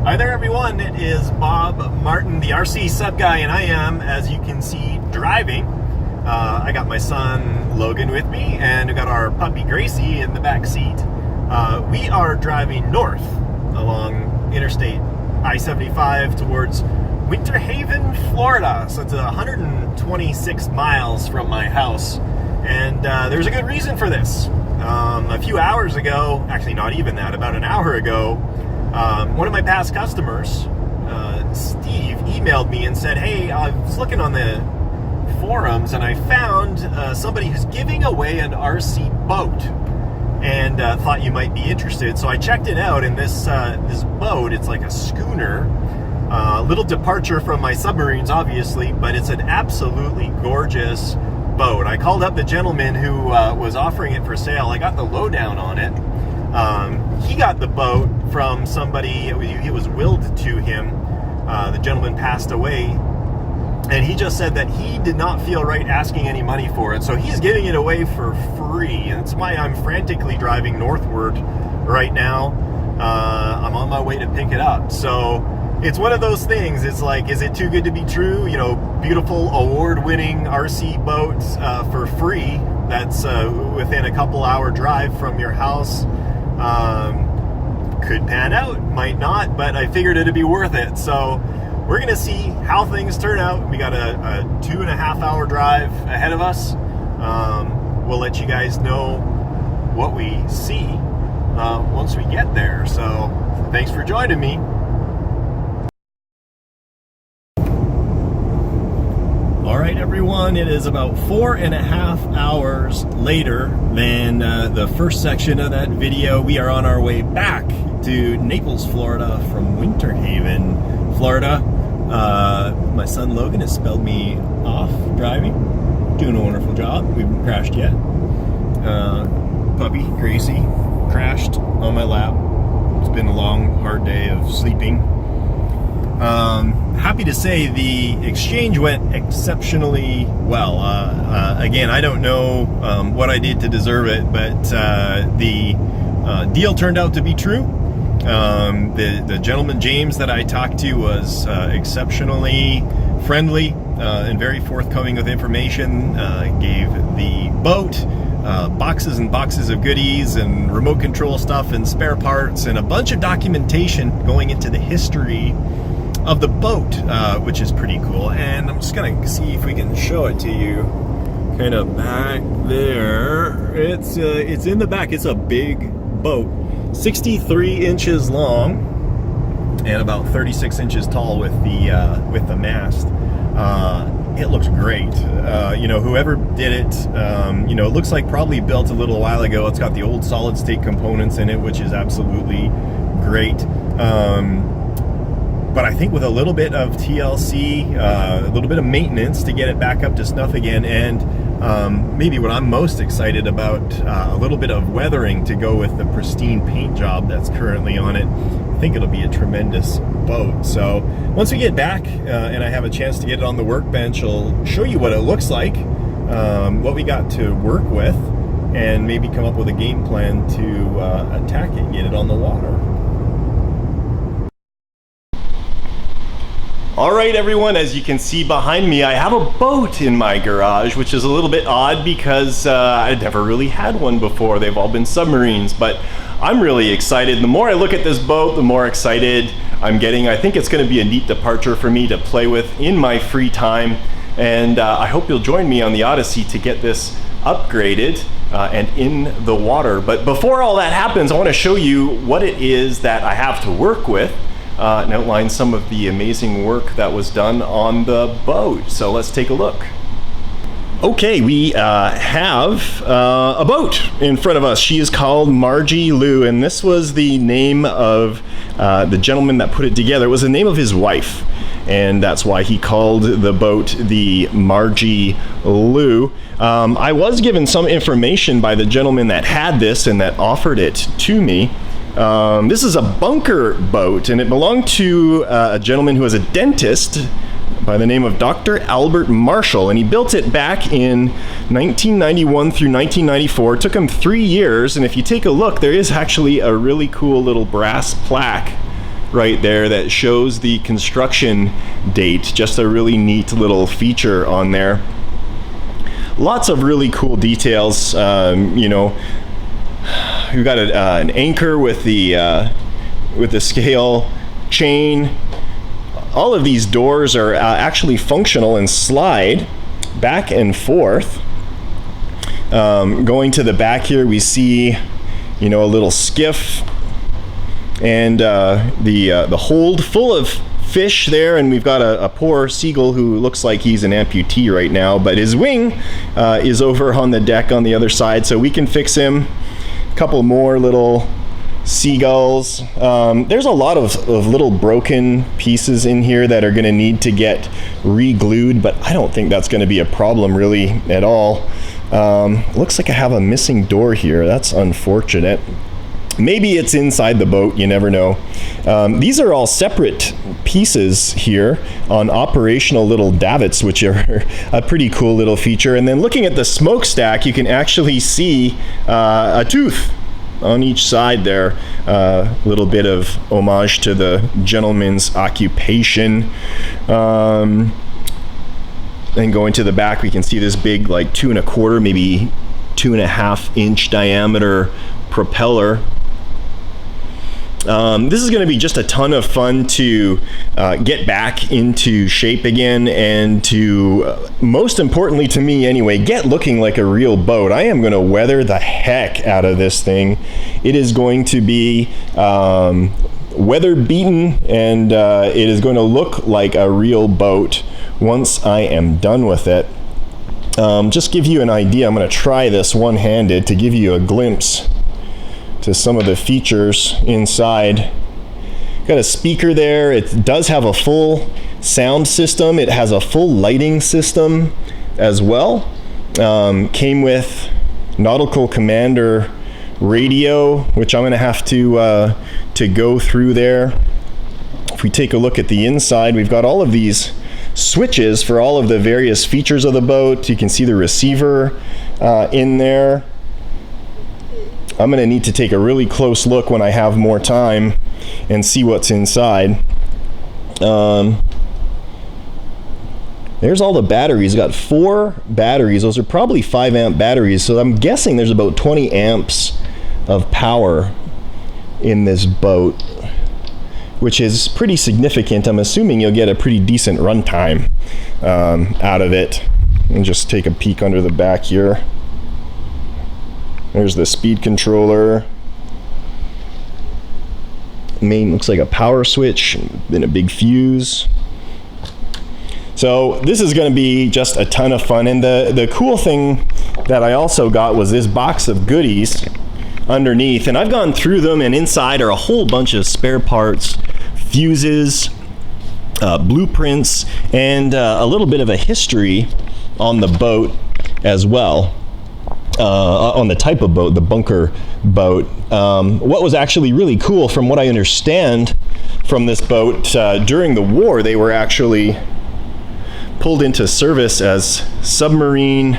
Hi there everyone, it is Bob Martin, the RCSubGuy, and I am, as you can see, driving. I got my son Logan with me, and we got our puppy Gracie in the back seat. We are driving north along Interstate I-75 towards Winter Haven, Florida. So it's 126 miles from my house, and there's a good reason for this. A few hours ago, actually not even that, about an hour ago, one of my past customers, Steve, emailed me and said, hey, I was looking on the forums and I found somebody who's giving away an RC boat and thought you might be interested. So I checked it out, and this boat, it's like a schooner, a little departure from my submarines obviously, but it's an absolutely gorgeous boat. I called up the gentleman who was offering it for sale. I got the lowdown on it. He got the boat from somebody, it was willed to him. The gentleman passed away, and he just said that he did not feel right asking any money for it, so he's giving it away for free, and it's why I'm frantically driving northward right now. I'm on my way to pick it up. So it's one of those things, it's like, is it too good to be true? You know, beautiful award-winning RC boats for free, that's within a couple-hour drive from your house. Could pan out, might not, but I figured it'd be worth it. So we're gonna see how things turn out. We got a 2.5 hour drive ahead of us. We'll let you guys know what we see once we get there. So thanks for joining me. All right, everyone, it is about 4.5 hours later than the first section of that video. We are on our way back to Naples, Florida from Winter Haven, Florida. My son Logan has spelled me off driving, doing a wonderful job. We haven't crashed yet. Puppy Gracie crashed on my lap. It's been a long, hard day of sleeping. Happy to say the exchange went exceptionally well. Again, I don't know what I did to deserve it, but the deal turned out to be true. The gentleman, James, that I talked to was exceptionally friendly and very forthcoming with information. Gave the boat boxes and boxes of goodies and remote control stuff and spare parts and a bunch of documentation going into the history of the boat, which is pretty cool. And I'm just gonna see if we can show it to you kind of back there. It's in the back. It's a big boat, 63 inches long and about 36 inches tall with the mast. It looks great. You know, whoever did it, you know, it looks like probably built a little while ago. It's got the old solid state components in it, which is absolutely great. But I think with a little bit of TLC, a little bit of maintenance to get it back up to snuff again, and maybe what I'm most excited about, a little bit of weathering to go with the pristine paint job that's currently on it. I think it'll be a tremendous boat. So once we get back and I have a chance to get it on the workbench, I'll show you what it looks like, what we got to work with, and maybe come up with a game plan to attack it, get it on the water. All right, everyone, as you can see behind me, I have a boat in my garage, which is a little bit odd because I'd never really had one before. They've all been submarines, but I'm really excited. The more I look at this boat, the more excited I'm getting. I think it's going to be a neat departure for me to play with in my free time, and I hope you'll join me on the Odyssey to get this upgraded and in the water. But before all that happens, I want to show you what it is that I have to work with. And outline some of the amazing work that was done on the boat. So let's take a look. Okay, we have a boat in front of us. She is called Margie Lou, and this was the name of the gentleman that put it together. It was the name of his wife, and that's why he called the boat the Margie Lou. I was given some information by the gentleman that had this and that offered it to me. This is a bunker boat, and it belonged to a gentleman who was a dentist by the name of Dr. Albert Marshall, and he built it back in 1991 through 1994. It took him 3 years, and if you take a look, there is actually a really cool little brass plaque right there that shows the construction date. Just a really neat little feature on there. Lots of really cool details. You know, we've got an anchor with the scale chain. All of these doors are actually functional and slide back and forth. Going to the back here, we see, you know, a little skiff and the hold full of fish there, and we've got a poor seagull who looks like he's an amputee right now, but his wing is over on the deck on the other side, so we can fix him. A couple more little seagulls. There's a lot of little broken pieces in here that are going to need to get re-glued, but I don't think that's going to be a problem really at all. Looks like I have a missing door here. That's unfortunate. Maybe it's inside the boat, you never know. These are all separate pieces here on operational little davits, which are a pretty cool little feature. And then looking at the smokestack, you can actually see a tooth on each side there. A little bit of homage to the gentleman's occupation. And going to the back, we can see this big, like 2¼ maybe 2.5 inch diameter propeller. This is going to be just a ton of fun to get back into shape again, and to, most importantly to me anyway, get looking like a real boat. I am going to weather the heck out of this thing. It is going to be weather beaten, and it is going to look like a real boat once I am done with it. Just give you an idea, I'm going to try this one-handed to give you a glimpse to some of the features inside. Got a speaker there. It does have a full sound system. It has a full lighting system as well. Came with Nautical Commander radio, which I'm going to have to go through there. If we take a look at the inside, we've got all of these switches for all of the various features of the boat. You can see the receiver in there. I'm going to need to take a really close look when I have more time and see what's inside. There's all the batteries. Got 4 batteries. Those are probably 5 amp batteries, so I'm guessing there's about 20 amps of power in this boat, which is pretty significant. I'm assuming you'll get a pretty decent runtime out of it. And just take a peek under the back here. There's the speed controller. Main looks like a power switch, then a big fuse. So this is going to be just a ton of fun. And the cool thing that I also got was this box of goodies underneath. And I've gone through them, and inside are a whole bunch of spare parts, fuses, blueprints, and a little bit of a history on the boat as well. On the type of boat, the bunker boat. What was actually really cool, from what I understand from this boat, during the war they were actually pulled into service as submarine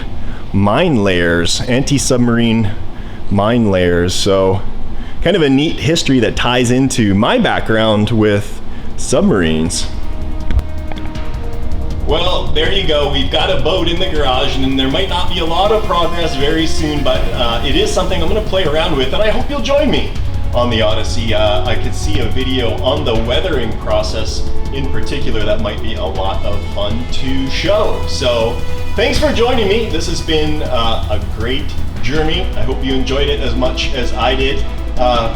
mine layers, anti-submarine mine layers. So kind of a neat history that ties into my background with submarines. Well, there you go. We've got a boat in the garage, and there might not be a lot of progress very soon, but it is something I'm going to play around with, and I hope you'll join me on the Odyssey. I could see a video on the weathering process in particular that might be a lot of fun to show. So thanks for joining me. This has been a great journey. I hope you enjoyed it as much as I did.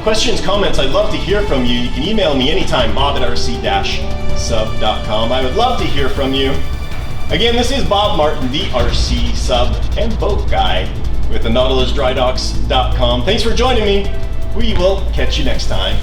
Questions, comments, I'd love to hear from you. You can email me anytime, bob@rc-sub.com. I would love to hear from you. Again, this is Bob Martin, the RC Sub and Boat Guy with the NautilusDryDocks.com. Thanks for joining me. We will catch you next time.